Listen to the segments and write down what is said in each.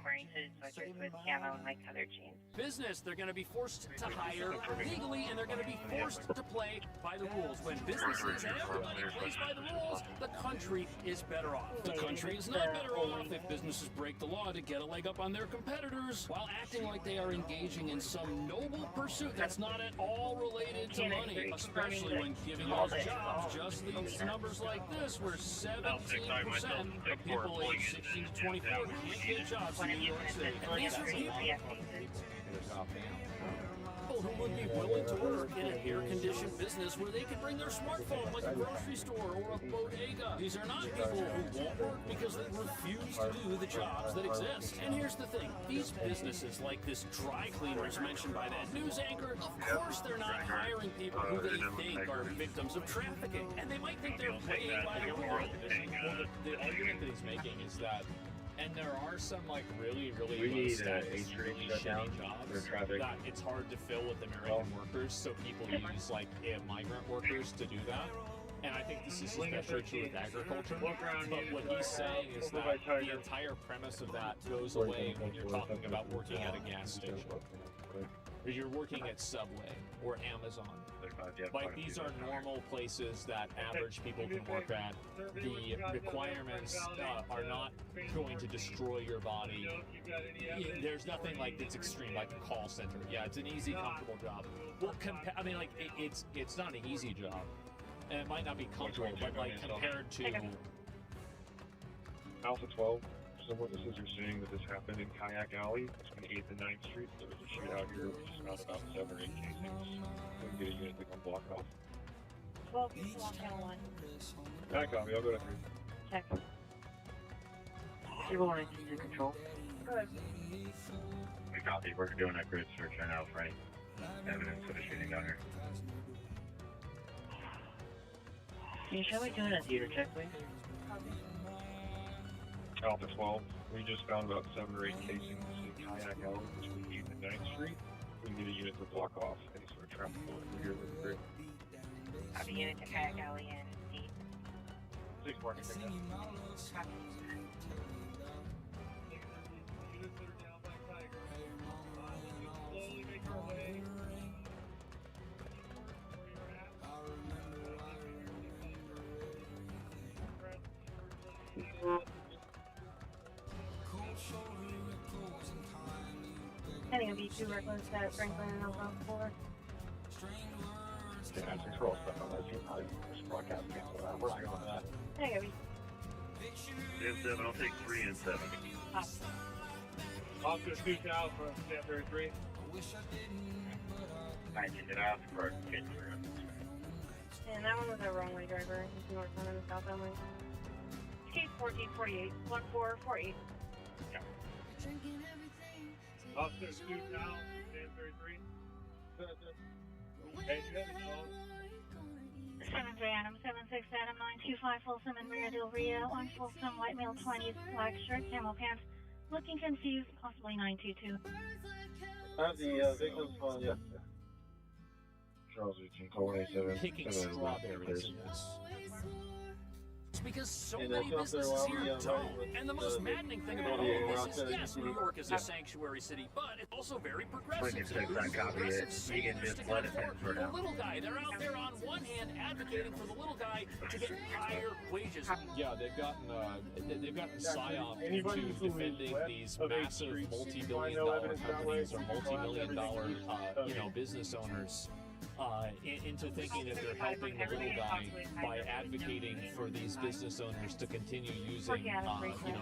wearing hooded sweatshirts with camo and like colored jeans. Business, they're going to be forced to hire legally, and they're going to be forced to play by the rules. When businesses and everybody plays by the rules, the country is better off. The country is not better off if businesses break the law to get a leg up on their competitors while acting like they are engaging in some noble pursuit that's not at all related to money, especially when giving us jobs just leads to numbers like this, where 17% of people aged 16 to 24 can't get jobs in New York City. And these are people who would be willing to work in an air-conditioned business where they could bring their smartphone, like a grocery store or a bodega. These are not people who won't work because they refuse to do the jobs that exist. And here's the thing, these businesses like this dry cleaners mentioned by that news anchor, of course they're not hiring people who they think are victims of trafficking. And they might think they're playing by the rules. Well, the argument that he's making is that, and there are some like really low status, really shitty jobs that it's hard to fill with American workers, so people use like migrant workers to do that. And I think this is especially true with agriculture. But what he's saying is that the entire premise of that goes away when you're talking about working at a gas station, or you're working at Subway or Amazon. Like, these are normal places that average people can work at. The requirements are not going to destroy your body. There's nothing like that's extreme, like a call center. Yeah, it's an easy, comfortable job. Well, I mean, like, it's not an easy job. And it might not be comfortable, but like compared to Alpha 12, some witnesses are saying that this happened in Kayak Alley between 8th and 9th Street. There was a shootout here, which is about 7 or 8 casings. Couldn't get a unit to come block off. 12, lockdown 1. I copy, I'll go to 3. Check. 019 in control. Good. We copy, we're doing a grid search right now for any evidence of a shooting down here. Can you show me doing a theater check, please? Alpha 12, we just found about 7 or 8 casings in Kayak Alley between 8th and 9th Street. We can get a unit to block off any sort of traffic over here with the grid. Copy unit to Kayak Alley and 8. 6 market right now. Copy. I think it'll be 2 reckless at Franklin and Alpha 4. Yeah, control stuff on that. Just broadcast cancel that. We're not going to that. There you go. 7, I'll take 3 and 7. Officer 2000 from Stanford 3. I did it out for kids. And that one was a wrong way driver. He's northbound and southbound lane. Case 1448, 1448. Yeah. Officer 2000 Stanford 3. Hey, you have a call? 7-3 Adam, 7-6 Adam, 925 Folsom and Maria Del Rio, on Folsom, white male 20s, black shirt, camo pants, looking confused, possibly 922. I have the victim's phone, yes. Charles 18, call 187. picking strawberries in this. It's because so many businesses here don't. And the most maddening thing about all of this is, yes, New York is a sanctuary city, but it's also very progressive. So for the little guy, they're out there on one hand advocating for the little guy to get higher wages. Yeah, they've gotten PSYOP into defending these massive multi-billion-dollar companies or multi-million-dollar business owners. Into thinking that they're helping the little guy by advocating for these business owners to continue using,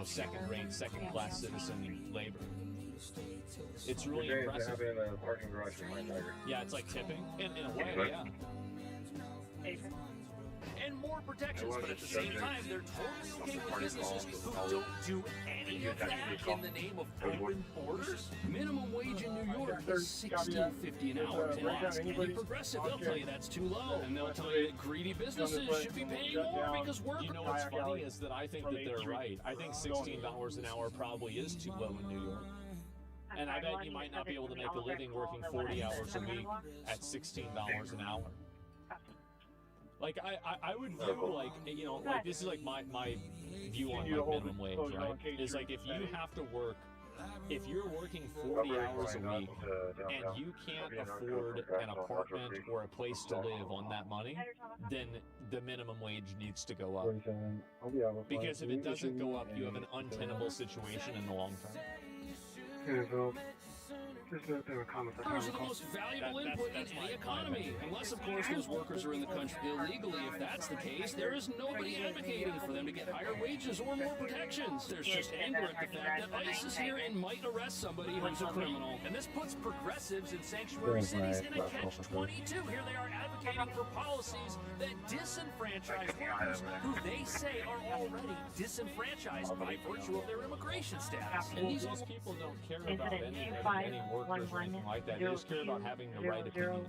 second-rate, second-class citizen labor. It's really impressive. Yeah, it's like tipping, in a way, yeah. And more protections, but at the same time, they're totally okay with businesses who don't do any of that in the name of open borders. Minimum wage in New York is $16.50 an hour. And ask any progressive, they'll tell you that's too low, and they'll tell you that greedy businesses should be paying more because workers. You know what's funny is that I think that they're right. I think $16 an hour probably is too low in New York. And I bet you might not be able to make a living working 40 hours a week at $16 an hour. Like, I would view, this is like my view on like minimum wage, right? Is like if you have to work if you're working 40 hours a week and you can't afford an apartment or a place to live on that money, then the minimum wage needs to go up. Because if it doesn't go up, you have an untenable situation in the long term. Workers are the most valuable input in any economy. Unless, of course, those workers are in the country illegally. If that's the case, there is nobody advocating for them to get higher wages or more protections. There's just anger at the fact that ICE is here and might arrest somebody who's a criminal. And this puts progressives in sanctuary cities in a catch-22. Here they are advocating for policies that disenfranchise workers who they say are already disenfranchised by virtue of their immigration status. And these people don't care about any workers or anything like that. They just care about having the right opinion.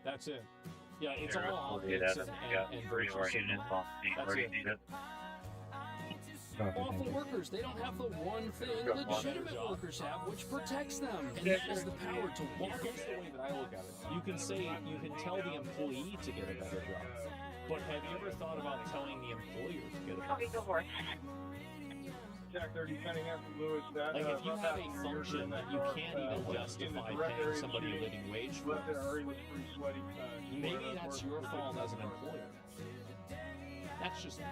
That's it. Yeah, it's all optics and virtue signal. That's it. Awful workers, they don't have the one thing legitimate workers have, which protects them, and that is the power to walk. Here's the way that I look at it. You can tell the employee to get a better job, but have you ever thought about telling the employer to get a better job? Go for it. Jack 30 Cunningham after Lewis. Like if you have a function that you can't even justify paying somebody a living wage for, maybe that's your fault as an employer. That's just me.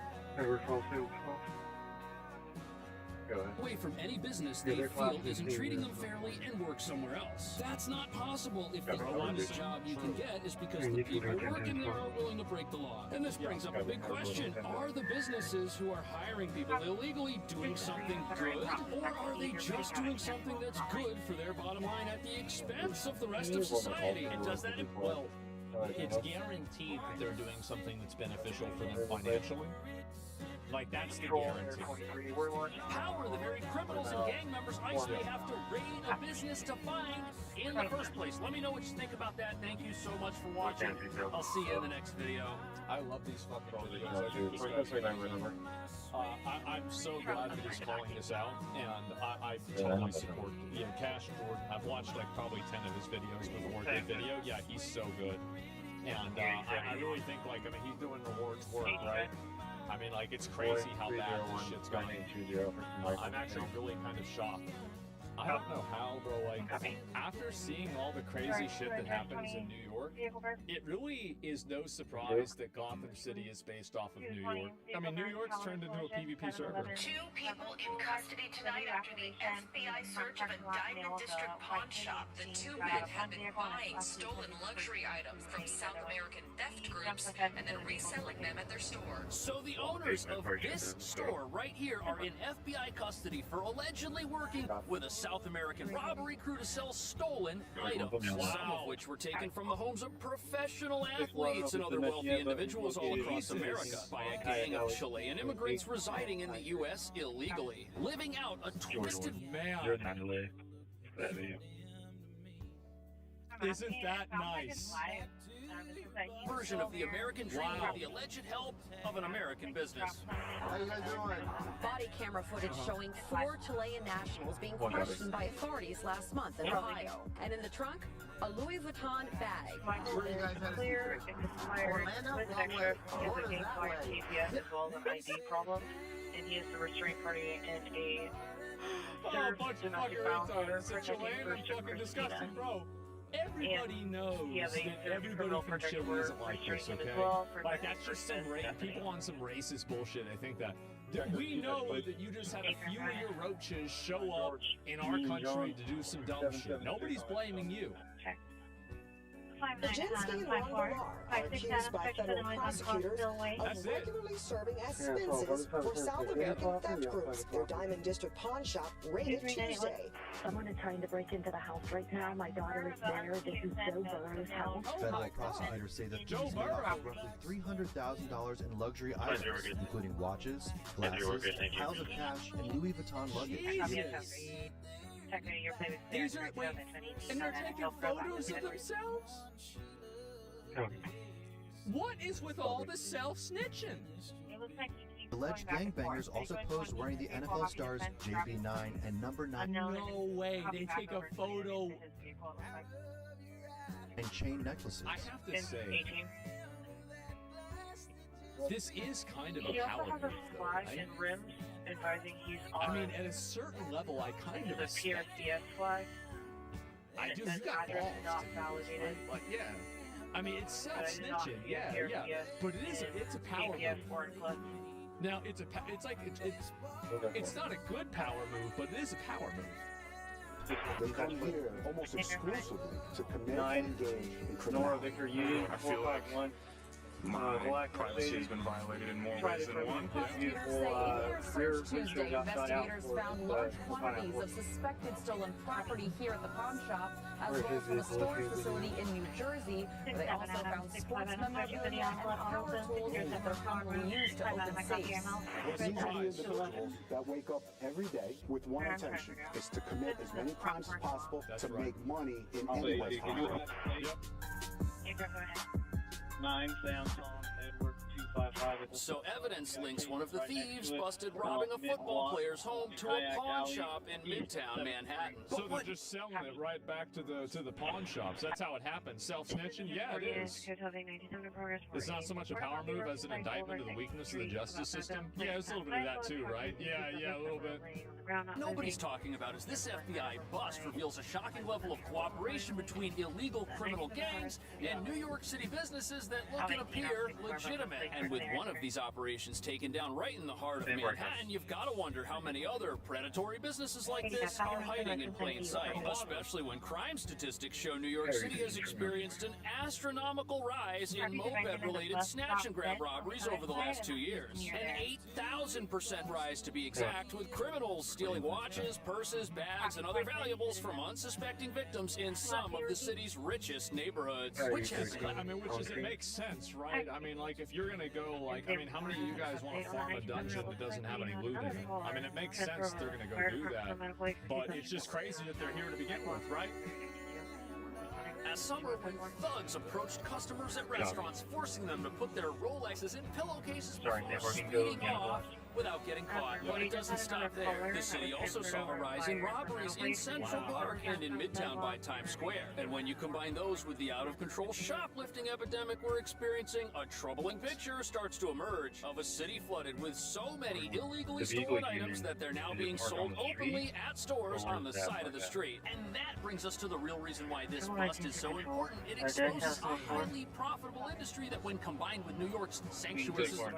Away from any business they feel isn't treating them fairly and work somewhere else. That's not possible if the only job you can get is because the people working there are willing to break the law. And this brings up a big question. Are the businesses who are hiring people illegally doing something good, or are they just doing something that's good for their bottom line at the expense of the rest of society? And does that well, it's guaranteed that they're doing something that's beneficial for them financially. Like, that's the guarantee. Power the very criminals and gang members ICE may have to raid a business to find in the first place. Let me know what you think about that. Thank you so much for watching. I'll see you in the next video. I love these fucking videos. I'm so glad that he's calling this out, and I totally support Cash Jordan. I've watched like probably 10 of his videos before the video. Yeah, he's so good. And I really think, like, I mean, he's doing rewards work, right? I mean, like, it's crazy how bad this shit's going. I'm actually really kind of shocked. I don't know how, bro, like, after seeing all the crazy shit that happens in New York, it really is no surprise that Gotham City is based off of New York. I mean, New York's turned into a PvP server. 2 people in custody tonight after the FBI search of a Diamond District pawn shop. The 2 men have been buying stolen luxury items from South American theft groups and then reselling them at their store. So the owners of this store right here are in FBI custody for allegedly working with a South American robbery crew to sell stolen items, some of which were taken from the homes of professional athletes and other wealthy individuals all across America by a gang of Chilean immigrants residing in the U.S. illegally, living out a twisted Isn't that nice? version of the American dream with the alleged help of an American business. How you guys doing? Body camera footage showing 4 Chilean nationals being questioned by authorities last month in Ohio. And in the trunk, a Louis Vuitton bag. Where you guys headed Clear, to? expired, Orlando? with Wrong way. extra, What is that way? GPS as well as an ID problem, and he is the restraint party in a Oh, bunch of fucking retards. It's Chilean and fucking disgusting, bro. Everybody knows that everybody from Chile isn't like this, okay? Like, that's just some people on some racist bullshit. I think that we know that you just had a few of your roaches show up in our country to do some dumb shit. Nobody's blaming you. Bajenski and Ron are accused by federal prosecutors of regularly serving as spinsters for South American theft groups. Their Diamond District pawn shop raided Tuesday. Someone is trying to break into the house right now. My daughter is there. This is Joe Burrow's house. Federal prosecutors say that thieves made off with roughly $300,000 in luxury items, including watches, glasses, piles of cash, and Louis Vuitton luggage. These are, wait, and they're taking photos of themselves? What is with all the self-snitching? Alleged gangbangers also posed wearing the NFL stars JB9 and number 9 No way, they take a photo and chain necklaces. I have to say, this is kind of a He power also has move, a though, flag right? and rims advising he's on. I mean, at a certain level, I kind of the respect PRCS flag. I And do. it You says got address balls not to do this, validated. right? Like, yeah. I mean, it's self-snitching. Yeah, yeah. But it's a power move. Now, it's not a good power move, but it is a power move. They come here almost exclusively to commit and engage in Nora criminality. Victor Uni, I feel like 451. my privacy has been violated in more ways than one. Prosecutors say in their search Tuesday, investigators found large quantities of suspected stolen property here at the pawn shop, as well as from a storage facility in New Jersey. They also found sports memorabilia and power tools that they're probably used to open safes. These are the individuals that wake up every day with one intention, is to commit as many crimes as possible to make money in any way possible. Yep. 9 Samsung Edward 255. So evidence links one of the thieves busted robbing a football player's home to a pawn shop in Midtown Manhattan. So they're just selling it right back to the pawn shops. That's how it happens. Self-snitching? Yeah, it is. It's not so much a power move as an indictment of the weakness of the justice system. Yeah, it's a little bit of that too, right? Yeah, a little bit. Nobody's talking about is this FBI bust reveals a shocking level of cooperation between illegal criminal gangs and New York City businesses that look and appear legitimate. And with one of these operations taken down right in the heart of Manhattan, you've got to wonder how many other predatory businesses like this are hiding in plain sight, especially when crime statistics show New York City has experienced an astronomical rise in moped-related snatch and grab robberies over the last 2 years. An 8,000% rise to be exact, with criminals stealing watches, purses, bags, and other valuables from unsuspecting victims in some of the city's richest neighborhoods. It makes sense, right? I mean, like, if you're gonna go, like, I mean, how many of you guys want to farm a dungeon that doesn't have any loot in it? I mean, it makes sense they're gonna go do that, but it's just crazy that they're here to begin with, right? As summer, when thugs approached customers at restaurants, forcing them to put their Rolexes in pillowcases before speeding off without getting caught. But it doesn't stop there. The city also saw a rise in robberies in Central Park and in Midtown by Times Square. And when you combine those with the out-of-control shoplifting epidemic we're experiencing, a troubling picture starts to emerge of a city flooded with so many illegally stolen items that they're now being sold openly at stores on the side of the street. And that brings us to the real reason why this bust is so important. It exposes a highly profitable industry that, when combined with New York's sanctuary system,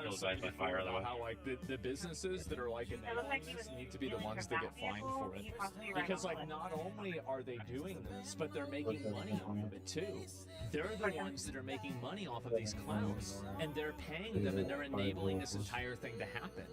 how like the businesses that are like enabling this need to be the ones that get fined for it, because like not only are they doing this, but they're making money off of it too. They're the ones that are making money off of these clowns, and they're paying them, and they're enabling this entire thing to happen.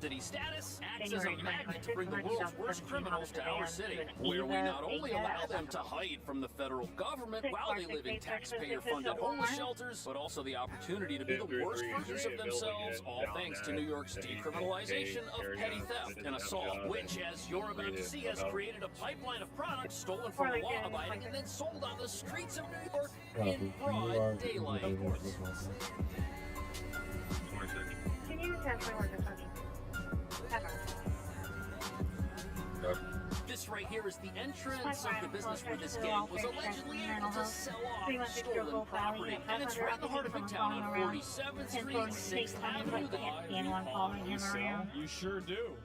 City status acts as a magnet to bring the world's worst criminals to our city, where we not only allow them to hide from the federal government while they live in taxpayer-funded homeless shelters, but also the opportunity to be the worst versions of themselves, all thanks to New York's decriminalization of petty theft and assault, which, as you're about to see, has created a pipeline of products stolen from the law-abiding and then sold on the streets of New York in broad daylight. Can you transfer work this This right here is the entrance of the business where this gang was allegedly able to sell off stolen property. And it's right in the heart of Midtown on 47th Street, 6th Avenue. You sell? You sure do.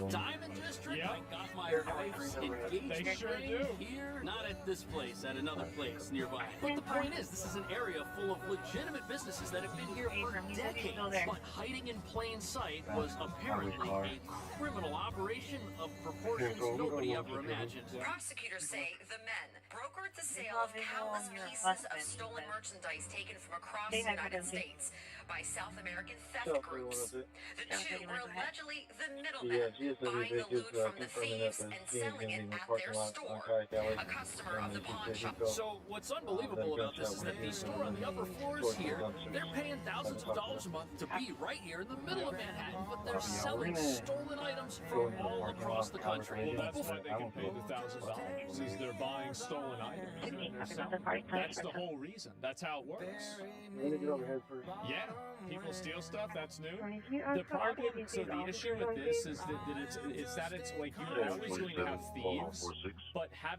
Diamond District, I got my wife's engagement ring here. Not at this place, at another place nearby. But the point is, this is an area full of legitimate businesses that have been here for decades. But hiding in plain sight was apparently a criminal operation of proportions nobody ever imagined. Prosecutors say the men brokered the sale of countless pieces of stolen merchandise taken from across the United States by South American theft groups. The two were allegedly the middlemen, buying the loot from the thieves and selling it at their store, a customer of the pawn shop. So what's unbelievable about this is that the store on the upper floors here, they're paying thousands of dollars a month to be right here in the middle of Manhattan, but they're selling stolen items from all across the country. Well, that's why they can pay the $1,000, is they're buying stolen items and they're selling. That's the whole reason. That's how it works. Yeah, people steal stuff. That's new. The problem, so the issue with this is that it's like you're always going to have thieves, but having